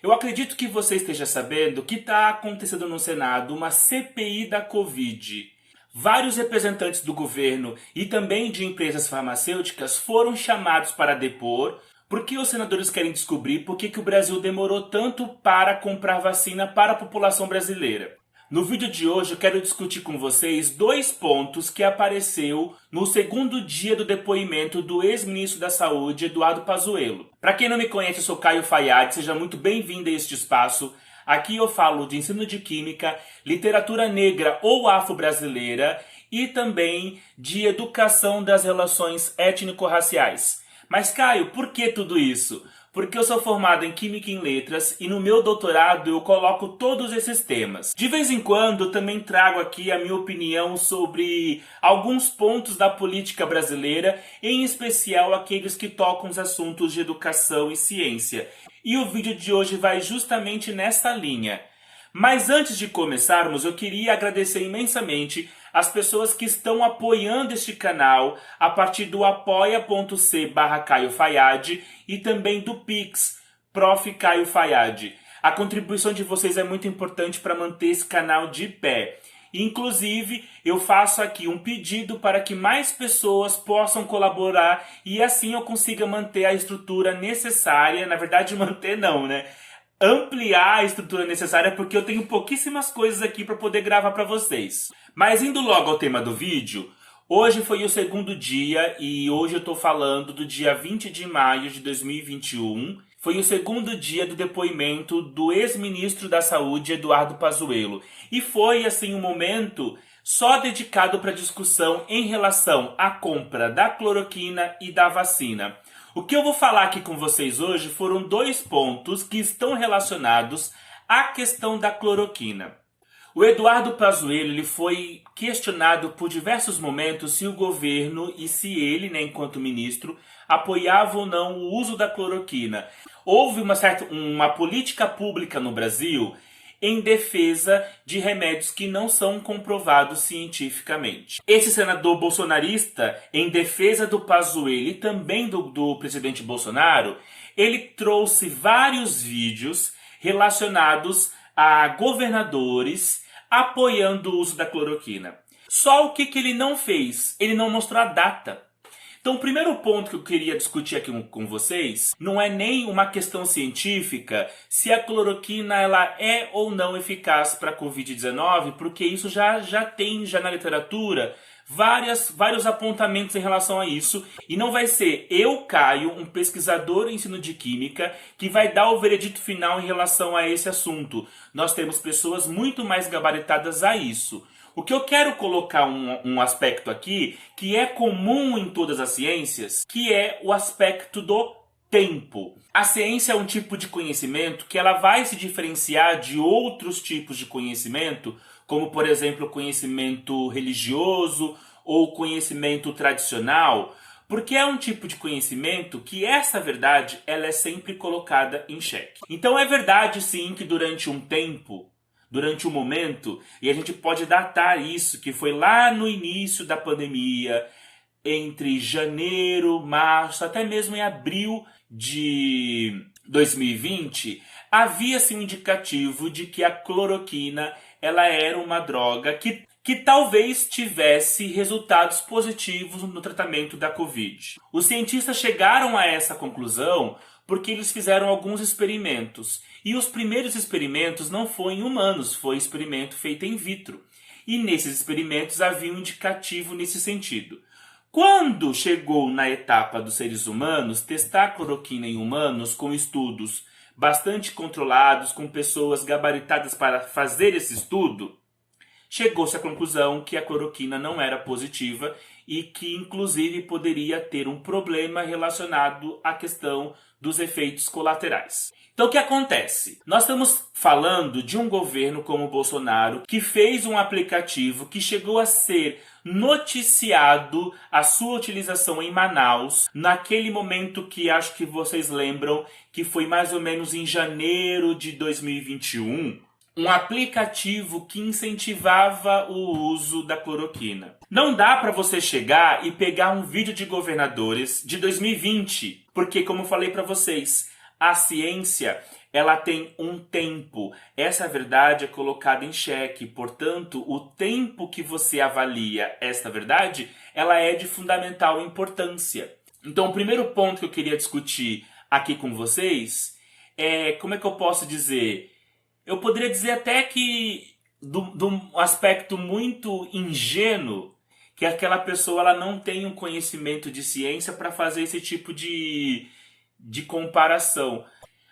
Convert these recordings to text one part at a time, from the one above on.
Eu acredito que você esteja sabendo que está acontecendo no Senado uma CPI da Covid. Vários representantes do governo e também de empresas farmacêuticas foram chamados para depor, porque os senadores querem descobrir por que o Brasil demorou tanto para comprar vacina para a população brasileira. No vídeo de hoje eu quero discutir com vocês dois pontos que apareceu no segundo dia do depoimento do ex-ministro da Saúde, Eduardo Pazuello. Para quem não me conhece, eu sou Caio Fayad, seja muito bem-vindo a este espaço. Aqui eu falo de ensino de química, literatura negra ou afro-brasileira e também de educação das relações étnico-raciais. Mas Caio, por que tudo isso? Porque eu sou formado em Química em Letras e no meu doutorado eu coloco todos esses temas. De vez em quando eu também trago aqui a minha opinião sobre alguns pontos da política brasileira, em especial aqueles que tocam os assuntos de educação e ciência. E o vídeo de hoje vai justamente nessa linha. Mas antes de começarmos, eu queria agradecer imensamente as pessoas que estão apoiando este canal a partir do apoia.c/Caio Fayad e também do Pix, Prof. Caio Fayad. A contribuição de vocês é muito importante para manter esse canal de pé. Inclusive, eu faço aqui um pedido para que mais pessoas possam colaborar e assim eu consiga manter a estrutura necessária. Na verdade, manter não, né? Ampliar a estrutura necessária, porque eu tenho pouquíssimas coisas aqui para poder gravar para vocês. Mas indo logo ao tema do vídeo, hoje foi o segundo dia e hoje eu estou falando do dia 20 de maio de 2021. Foi o segundo dia do depoimento do ex-ministro da Saúde, Eduardo Pazuello. E foi assim um momento só dedicado para discussão em relação à compra da cloroquina e da vacina. O que eu vou falar aqui com vocês hoje foram dois pontos que estão relacionados à questão da cloroquina. O Eduardo Pazuello ele foi questionado por diversos momentos se o governo e se ele, enquanto ministro, apoiava ou não o uso da cloroquina. Houve uma política pública no Brasil em defesa de remédios que não são comprovados cientificamente. Esse senador bolsonarista, em defesa do Pazuello e também do presidente Bolsonaro, ele trouxe vários vídeos relacionados a governadores apoiando o uso da cloroquina. Só o que ele não fez? Ele não mostrou a data. Então, o primeiro ponto que eu queria discutir aqui com vocês não é nem uma questão científica se a cloroquina ela é ou não eficaz para a Covid-19, porque isso já tem na literatura vários apontamentos em relação a isso. E não vai ser eu, Caio, um pesquisador em ensino de química, que vai dar o veredito final em relação a esse assunto. Nós temos pessoas muito mais gabaritadas a isso. O que eu quero colocar um aspecto aqui, que é comum em todas as ciências, que é o aspecto do tempo. A ciência é um tipo de conhecimento que ela vai se diferenciar de outros tipos de conhecimento, como, por exemplo, o conhecimento religioso ou conhecimento tradicional, porque é um tipo de conhecimento que essa verdade ela é sempre colocada em xeque. Então é verdade, sim, que durante um tempo, durante um momento, e a gente pode datar isso, que foi lá no início da pandemia, entre janeiro, março, até mesmo em abril de 2020, havia-se um indicativo de que a cloroquina ela era uma droga que talvez tivesse resultados positivos no tratamento da Covid. Os cientistas chegaram a essa conclusão porque eles fizeram alguns experimentos. E os primeiros experimentos não foram em humanos, foi experimento feito in vitro. E nesses experimentos havia um indicativo nesse sentido. Quando chegou na etapa dos seres humanos, testar cloroquina em humanos com estudos bastante controlados, com pessoas gabaritadas para fazer esse estudo, chegou-se à conclusão que a cloroquina não era positiva e que, inclusive, poderia ter um problema relacionado à questão dos efeitos colaterais. Então, o que acontece? Nós estamos falando de um governo como o Bolsonaro que fez um aplicativo que chegou a ser noticiado a sua utilização em Manaus, naquele momento que acho que vocês lembram, que foi mais ou menos em janeiro de 2021, um aplicativo que incentivava o uso da cloroquina. Não dá para você chegar e pegar um vídeo de governadores de 2020, porque, como eu falei para vocês, a ciência ela tem um tempo. Essa verdade é colocada em xeque. Portanto, o tempo que você avalia esta verdade, ela é de fundamental importância. Então, o primeiro ponto que eu queria discutir aqui com vocês é, como é que eu posso dizer? Eu poderia dizer até que, de um aspecto muito ingênuo, que aquela pessoa ela não tem um conhecimento de ciência para fazer esse tipo de comparação.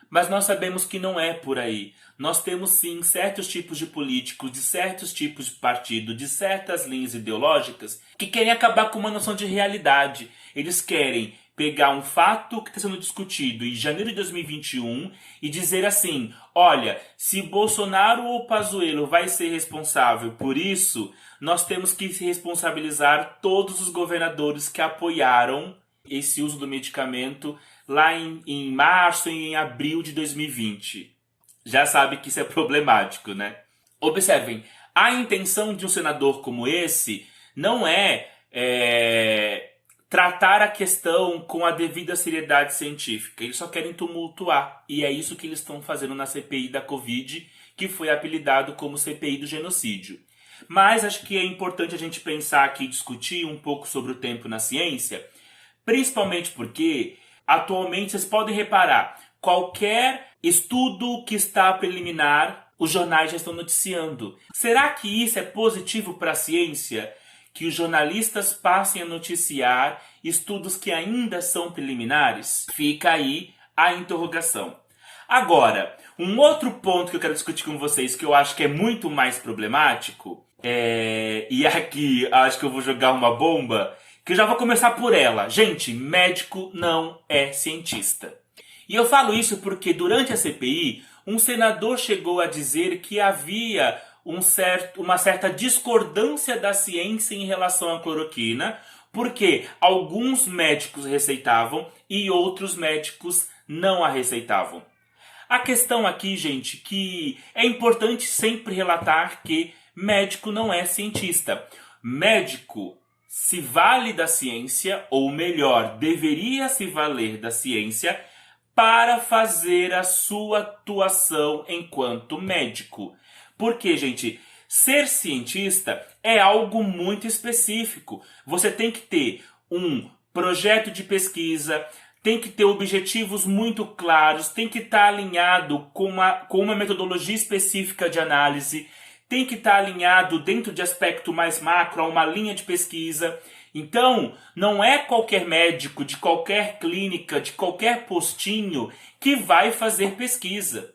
Mas nós sabemos que não é por aí. Nós temos sim certos tipos de políticos, de certos tipos de partido, de certas linhas ideológicas que querem acabar com uma noção de realidade. Eles querem pegar um fato que está sendo discutido em janeiro de 2021 e dizer assim, olha, se Bolsonaro ou Pazuello vai ser responsável por isso, nós temos que se responsabilizar todos os governadores que apoiaram esse uso do medicamento lá em março e em abril de 2020. Já sabe que isso é problemático, né? Observem, a intenção de um senador como esse não é tratar a questão com a devida seriedade científica. Eles só querem tumultuar. E é isso que eles estão fazendo na CPI da Covid, que foi apelidado como CPI do genocídio. Mas acho que é importante a gente pensar aqui e discutir um pouco sobre o tempo na ciência, principalmente porque, atualmente, vocês podem reparar, qualquer estudo que está preliminar, os jornais já estão noticiando. Será que isso é positivo para a ciência? Que os jornalistas passem a noticiar estudos que ainda são preliminares? Fica aí a interrogação. Agora, um outro ponto que eu quero discutir com vocês, que eu acho que é muito mais problemático, e aqui acho que eu vou jogar uma bomba, que eu já vou começar por ela. Gente, médico não é cientista. E eu falo isso porque durante a CPI, um senador chegou a dizer que havia uma certa discordância da ciência em relação à cloroquina, porque alguns médicos receitavam e outros médicos não a receitavam. A questão aqui, gente, que é importante sempre relatar que médico não é cientista. Médico se vale da ciência, ou melhor, deveria se valer da ciência para fazer a sua atuação enquanto médico. Porque, gente, ser cientista é algo muito específico. Você tem que ter um projeto de pesquisa, tem que ter objetivos muito claros, tem que estar alinhado com uma metodologia específica de análise, tem que estar alinhado dentro de aspecto mais macro a uma linha de pesquisa. Então, não é qualquer médico, de qualquer clínica, de qualquer postinho que vai fazer pesquisa.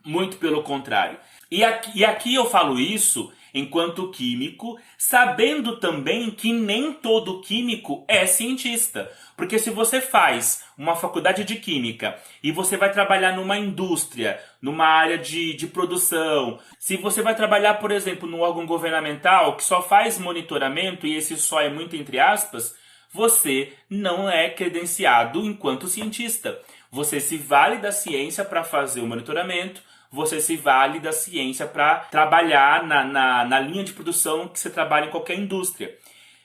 Muito pelo contrário. E aqui eu falo isso enquanto químico, sabendo também que nem todo químico é cientista. Porque se você faz uma faculdade de química e você vai trabalhar numa indústria, numa área de produção, se você vai trabalhar, por exemplo, num órgão governamental que só faz monitoramento, e esse só é muito entre aspas, você não é credenciado enquanto cientista. Você se vale da ciência para fazer o monitoramento, você se vale da ciência para trabalhar na linha de produção que você trabalha em qualquer indústria.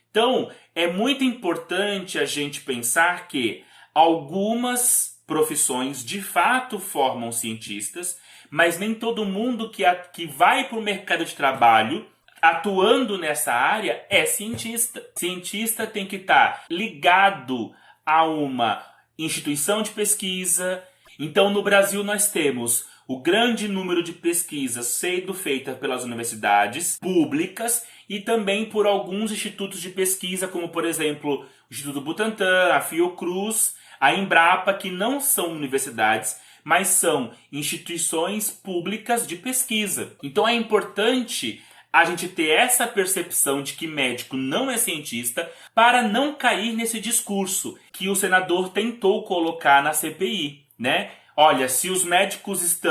Então, é muito importante a gente pensar que algumas profissões de fato formam cientistas, mas nem todo mundo que vai para o mercado de trabalho atuando nessa área é cientista. Cientista tem que estar ligado a uma instituição de pesquisa. Então, no Brasil, nós temos o grande número de pesquisas sendo feitas pelas universidades públicas e também por alguns institutos de pesquisa, como, por exemplo, o Instituto Butantan, a Fiocruz, a Embrapa, que não são universidades, mas são instituições públicas de pesquisa. Então, é importante a gente ter essa percepção de que médico não é cientista para não cair nesse discurso que o senador tentou colocar na CPI, né? Olha, se os médicos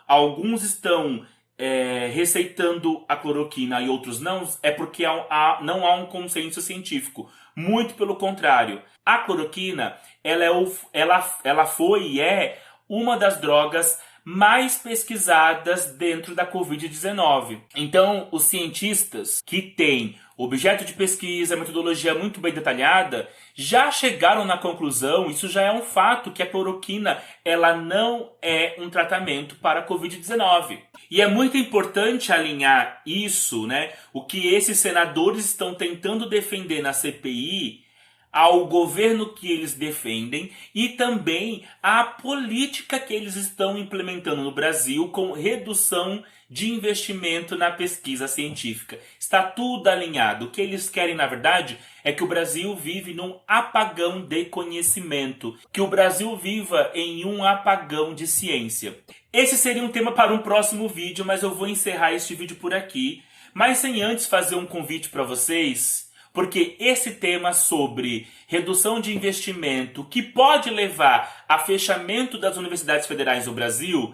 alguns estão receitando a cloroquina e outros não, é porque não há um consenso científico. Muito pelo contrário. A cloroquina, ela foi e é uma das drogas mais pesquisadas dentro da Covid-19. Então, os cientistas que têm objeto de pesquisa, metodologia muito bem detalhada, já chegaram na conclusão, isso já é um fato, que a cloroquina ela não é um tratamento para a Covid-19. E é muito importante alinhar isso, né, o que esses senadores estão tentando defender na CPI, ao governo que eles defendem e também à política que eles estão implementando no Brasil com redução de investimento na pesquisa científica. Está tudo alinhado. O que eles querem, na verdade, é que o Brasil vive num apagão de conhecimento, que o Brasil viva em um apagão de ciência. Esse seria um tema para um próximo vídeo, mas eu vou encerrar este vídeo por aqui. Mas sem antes fazer um convite para vocês, porque esse tema sobre redução de investimento, que pode levar a fechamento das universidades federais no Brasil,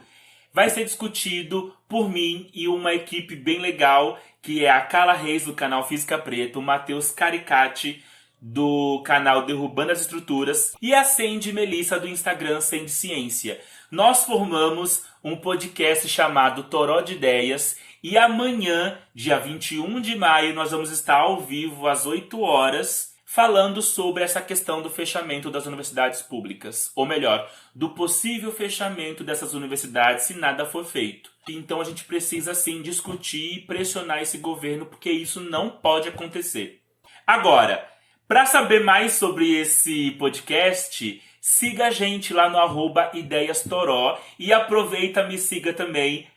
vai ser discutido por mim e uma equipe bem legal, que é a Carla Reis, do canal Física Preta, o Matheus Caricati, do canal Derrubando as Estruturas, e a Sandy Melissa, do Instagram Sandy Ciência. Nós formamos um podcast chamado Toró de Ideias, e amanhã, dia 21 de maio, nós vamos estar ao vivo às 8 horas, falando sobre essa questão do fechamento das universidades públicas. Ou melhor, do possível fechamento dessas universidades se nada for feito. Então a gente precisa sim discutir e pressionar esse governo, porque isso não pode acontecer. Agora, para saber mais sobre esse podcast, siga a gente lá no @ideiastoró e aproveita, me siga também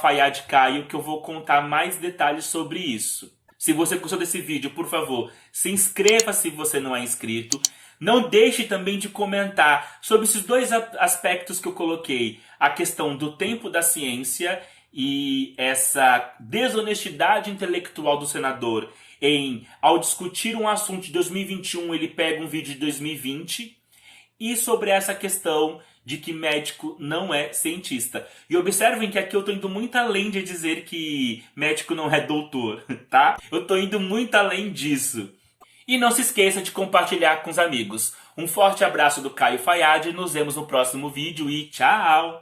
@fayadcaio, que eu vou contar mais detalhes sobre isso. Se você gostou desse vídeo, por favor, se inscreva se você não é inscrito. Não deixe também de comentar sobre esses dois aspectos que eu coloquei. A questão do tempo da ciência e essa desonestidade intelectual do senador ao discutir um assunto de 2021, ele pega um vídeo de 2020. E sobre essa questão de que médico não é cientista. E observem que aqui eu estou indo muito além de dizer que médico não é doutor, tá? Eu estou indo muito além disso. E não se esqueça de compartilhar com os amigos. Um forte abraço do Caio Fayad, nos vemos no próximo vídeo e tchau!